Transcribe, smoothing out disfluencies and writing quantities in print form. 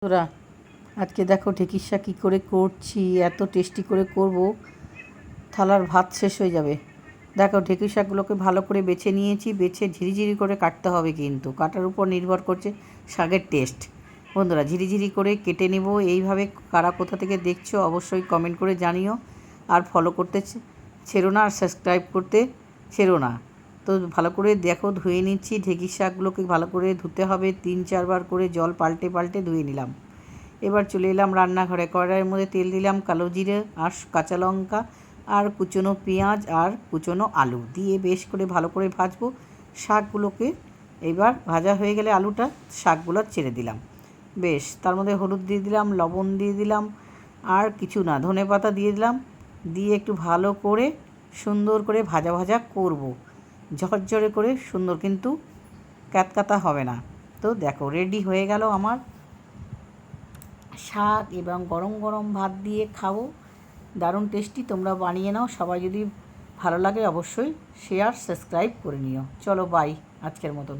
তোরা আজকে দেখো ঢেঁকির শাক কী করে করছি, এত টেস্টি করে করব, থালার ভাত শেষ হয়ে যাবে। দেখো ঢেঁকির শাকগুলোকে ভালো করে বেছে নিয়েছি, বেছে ঝিরিঝিরি করে কাটতে হবে, কিন্তু কাটার উপর নির্ভর করছে শাকের টেস্ট। বন্ধুরা ঝিরিঝিরি করে কেটে নেব এইভাবে। কারা কোথা থেকে দেখছো অবশ্যই কমেন্ট করে জানিও, আর ফলো করতে ছেড়ো না, আর সাবস্ক্রাইব করতে ছেড়ো না। তো ভালো করে দেখো ধুয়ে নিচ্ছি। ঢেঁকির শাকগুলোকে ভালো করে ধুতে হবে, 3-4 বার করে জল পাল্টে পাল্টে ধুয়ে নিলাম। এবার চলে এলাম রান্নাঘরে। কড়াইয়ের মধ্যে তেল দিলাম, কালো জিরে আর কাঁচা লঙ্কা আর কুচনো পেঁয়াজ আর কুচনো আলু দিয়ে বেশ করে ভালো করে ভাজবো শাকগুলোকে। এবার ভাজা হয়ে গেলে আলুটা শাকগুলো ছেড়ে দিলাম। বেশ, তার মধ্যে হলুদ দিয়ে দিলাম, লবণ দিয়ে দিলাম, আর কিছু না, ধনেপাতা দিয়ে দিলাম। দিয়ে একটু ভালো করে সুন্দর করে ভাজা ভাজা করব, ঝরঝরে করে সুন্দর, কিন্তু ক্যাতকাতা হবে না। তো দেখো রেডি হয়ে গেল আমার শাক, এবং গরম গরম ভাত দিয়ে খাবো, দারুণ টেস্টি। তোমরা বানিয়ে নাও। সবাই যদি ভালো লাগে অবশ্যই শেয়ার সাবস্ক্রাইব করে নিও। চলো বাই আজকের মতন।